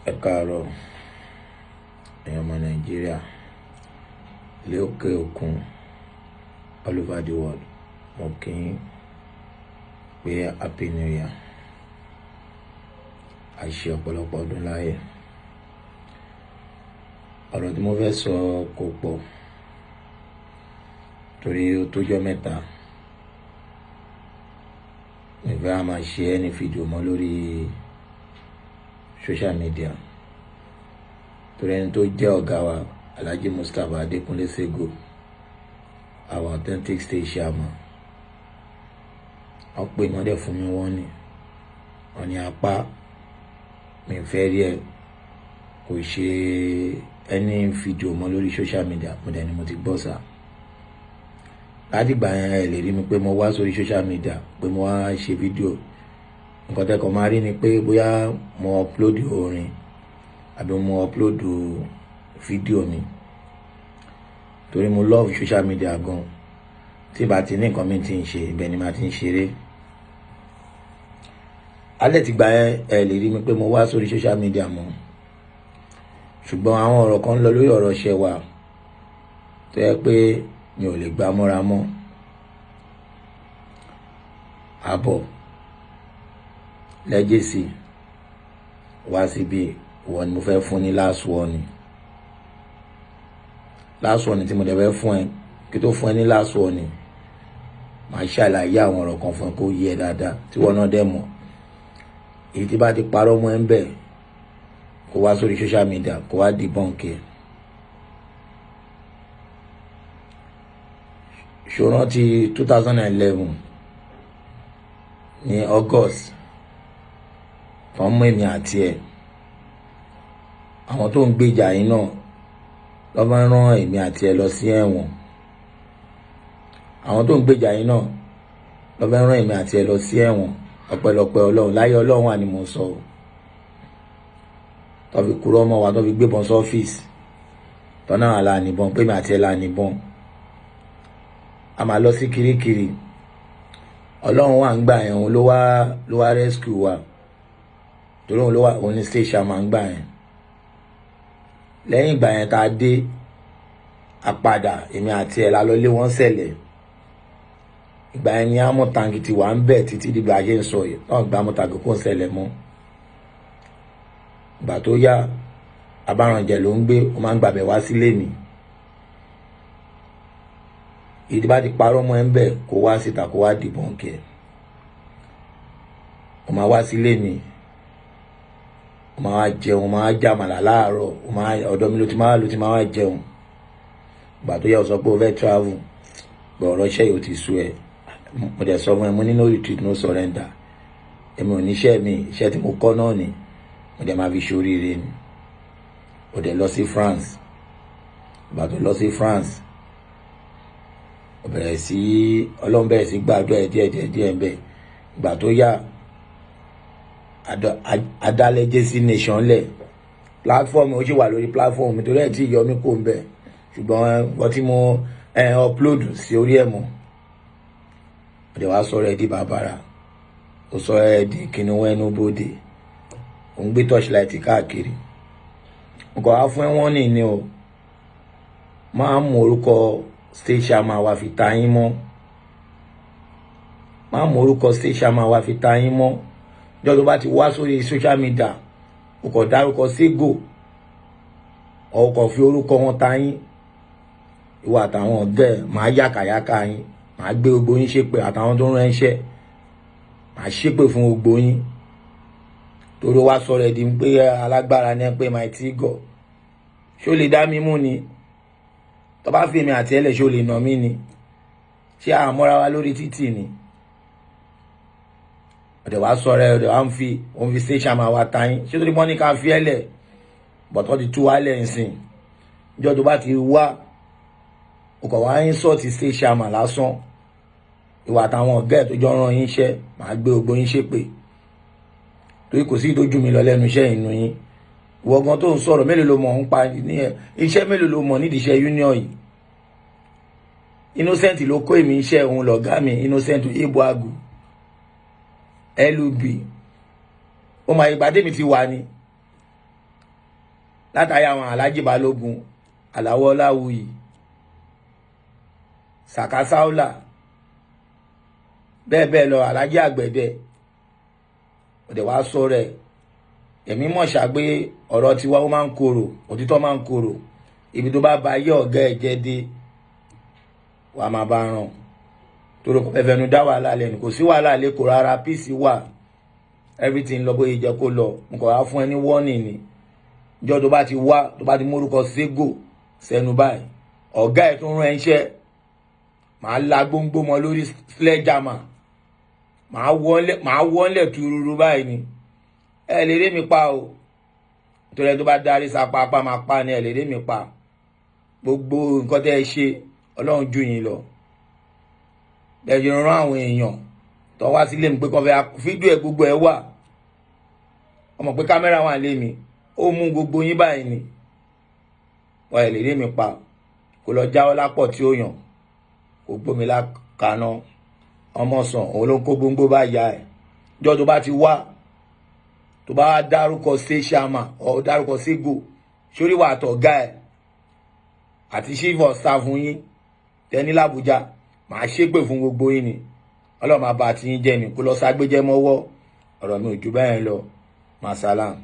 Ẹ káàárọ̀ ẹ̀yin ọmọ Nàìjíríà ilé òkè òkun all over the world. Mo kí yín pé happy new year. A ṣe ọ̀pọ̀lọpọ̀ ọdún láyé. Ọ̀rọ̀ tí mo fẹ́ sọ kò pọ̀ torí ó tójọ́ mẹ́ta mi fẹ́ a máa ṣe ẹni fídíò mọ́ lórí social media torí ẹni tó jẹ́ ọ̀gá wa Alhaji Mustapha Adekunle Sego, our authentic state chairman, wọ́n pè wọ́n dẹ̀ fún mi wọ́n ní apá mi fẹ́ rí ẹ kò ṣe ẹni fídíò mọ́ lórí social media. Mo dẹ̀ ni mo ti gbọ́ sá. Láti ìgbà yẹn ẹ lè rí mi pé mo wá sórí social media pé mo wá ṣe fídíò. Nǹkan tẹ́kọ̀ máa rí ni pé bóyá mo upload orin àbí mo upload fídíò mi torí mo love social media gan. Tí bá ti ní nǹkan mi ti ń ṣe ibẹ̀ ni màá ti ń ṣeré. Alẹ́ ti gbà yẹn ẹ lè rí mi pé mo wá sórí social media mọ́, ṣùgbọ́n àwọn ọ̀rọ̀ kan lọ lórí ọ̀rọ̀ ṣẹ́ wa tó yẹ pé mi ò lè gbà mọ́ra mọ́. Àbọ̀ Legacy wá síbi ìwọ ni mo fẹ́ fún ní last warning tí mo dẹ̀ fẹ́ fún ẹ kí tó fún ẹ ní last warning màá ṣàlàyé àwọn ọ̀rọ̀ kan fún ẹ kó yé ẹ dáadáa tí wọ́n náà dẹ̀ mọ̀. Èyí tí bá ti parọ́ mọ́ ẹ ń bẹ̀ kó wá sórí social media kó wá debunk ẹ. Ṣòran ti 2011 ní August kan mú èmi àti ẹ àwọn tó ń gbèjà yín náà lọ́ bá rán èmi àti ẹ lọ sí ẹ̀wọ̀n. Àwọn tó ń gbèjà yín náà lọ́ bá rán èmi àti ẹ lọ sí ẹ̀wọ̀n. Ọpẹ́lọpẹ́ Ọlọ́run, láyé Ọlọ́run wà ní mo sọ o. Tó fi kúrò ọmọ wa tó fi gbébọn sọ́fíìsì tọ́nà àlà níbọn pé mi àti ẹ là níbọn. A máa lọ sí Kirikiri. Ọlọ́run wà ń gbà yẹn, òun ló wá rescue wa torí òun ló wà òun ní state chairman gbà yẹn. Lẹ́yìn ìgbà yẹn tá a dé àpadà èmi àti ẹ̀ la lọ lé wọ́n ṣẹlẹ̀. Ìgbà yẹn ni àmọ́ tanki ti wà ń bẹ̀ títí dìgbà ayé ń sọ yìí náà gba àmọ́ tanki kó ń ṣẹlẹ̀ mọ́. Ìgbà tó yá Abáranjẹ ló ń gbé, ó máa ń gbàbẹ̀ wá sílé mi. Ìdí bá ti parọ́ mọ́ ẹ ń bẹ̀ kó wá síta kó wá debunk ẹ. Ó máa wá sílé mi, ó máa wá jẹun, ó máa wá jàmàlà láàárọ̀, ọ̀dọ̀ mi ló ti máa wá jẹun. Ìgbà tó yá ó sọ pé ó fẹ́ travel gbọ́ ọ̀rọ̀ iṣẹ́ yìí ó ti sú ẹ. Mo dẹ̀ sọ fún ẹ mo ní no retreat no surrender. Èmi ò ní iṣẹ́ tí mo kọ́ náà ni mo dẹ̀ máa fi ṣoríire ni. Ó dẹ̀ lọ sí France. Ìgbà tó lọ sí France Ọlọ́run bẹ̀rẹ̀ sí gbàdúrà ẹ̀ díẹ̀ ń bẹ̀. Ìgbà tó yá adá Legacy Nation lẹ̀. Platform ó sì wà lórí platform mi torí ẹ̀ tí yọ mí kò ń bẹ̀, ṣùgbọ́n wọ́n tí mo upload sí orí ẹ̀ mọ́. Ó dẹ̀ wá sọ̀rọ̀ ẹ̀ di bàbàrà, ó sọ̀rọ̀ ẹ̀ di kìnìún ẹnu bòde, ó ń gbé torchlight káàkiri. Nǹkan wá fún ẹ̀wọ̀n ni o, máa mú orúkọ state chairman wa fi ta yín mọ́. Máa mú orúkọ state chairman wa fi ta yín mọ́. Ìjọ́ tó bá ti wá sórí social media ó kọ̀ dárúkọ Sego ó kọ̀ fi orúkọ wọn ta yín, ìwà àtàwọn ọ̀gá ẹ̀ máa yàkàyàkà yín, máa gbé gbogbo yín ṣépè àtàwọn tó ń ránṣẹ́, máa ṣépè fún gbogbo yín torí wá sọ̀rọ̀ ẹ̀ di pé alágbára ní pé mighty God. Ṣó lè dá mi mú ni? Tó bá fi èmi àti ẹlẹ́ ṣó lè nà mí ni? Ṣé àmọ́ra wa lórí títì ni? Ọ̀dẹ̀ wá sọ̀rọ̀ ẹ̀ ọ̀dẹ̀ wá ń fi state chairman wa ta yín. Ṣé torí wọ́n ní ká fi ẹlẹ̀ bọ̀tọ́ ti tú wálẹ̀ nsìn? Ìjọ́ tó bá ti wá ọkọ̀ wá yín sọ́ọ̀tì state chairman lásán, ìwà àtàwọn ọ̀gá ẹ̀ tó jọ rán yín iṣẹ́ máa gbé gbogbo yín ṣépè torí kò sí ìdójú mi lọ lẹ́nu iṣẹ́ inú yín. Ìwọ gan tó ń sọ̀rọ̀ mélòó ló mọ̀ ń pa ní ẹ̀ iṣẹ́ mélòó ló mọ̀ nídìí iṣẹ́ union yìí? Innocent ló kó èmi iṣẹ́ òun lọ̀gá mi, Innocent Ibuagu LUB. Ó máa ìgbà tèmi ti wà ní látàrí àwọn Alhaji Balógun, Àlàó Ọláwuyì, Sàká Sáúlà, bẹ́ẹ̀ lọ, Alhaji Àgbẹ̀dẹ. Òdẹ̀ wá sọ rẹ̀, èmi mọ̀ ṣàgbé ọ̀rọ̀ tiwa ó máa ń korò, òtítọ́ máa ń korò. Ibi tó bá ba ayé ọ̀gá ẹ̀ jẹ́ dé, wà máa bá ràn. Torí kò fẹ́ fẹnu dá wàhálà lẹ́nu, kò sí wàhálà lẹ́kọ̀ọ́ rárá, peace wà, everything lọ bóyá jẹ́ kó lọ. Mo kàn wá fún ẹ ní warning ni. Ìjọ tó bá ti wá, tó bá ti mórúkọ ségò sẹ́nu báyìí, ọ̀gá ẹ̀ tó ń rán iṣẹ́, màá la gbóngbó mọ́ lórí sledgehammer, màá wọ́nlẹ̀ túrúrú báyìí ni. Ẹ lè rí mi pa o, torí ẹ tó bá darí sapá apá máa pa ni, ẹ lè rí mi pa. Gbogbo nǹkan tẹ́ ẹ ṣe, Ọlọ́run jù yín lọ. Bẹ́ẹ̀ rán àwọn èèyàn tó wá sílé mi pé kàn fẹ́ fídíò ẹ̀ gbogbo ẹ̀ wà. Ọmọ pé kámẹ́rà wà lé mi, ó mú gbogbo yín báyìí ni. Wọ́n ẹ̀ lè rí mi pa, kò lọ jáwọ́ lápọ̀ tí ó yàn, kò gbómi lákaná. Ọmọ sàn òun ló ń kó gbóngbó bá ya ẹ̀. Ìjọ tó bá ti wá, tó bá dárúkọ sẹ́ṣàmà ọ̀ dárúkọ ségò, sórí wà àtọ̀gá ẹ̀ àti chief of staff yín tẹ́ni l'Àbújá, màá ṣépè fún gbogbo yín ni. Ọlọ́run máa bá ti yín jẹ́ ni, kó lọ ságbéjẹ́ mọ́wọ́. Ọ̀rọ̀ mi ò jù bẹ́ẹ̀ lọ. Masalam.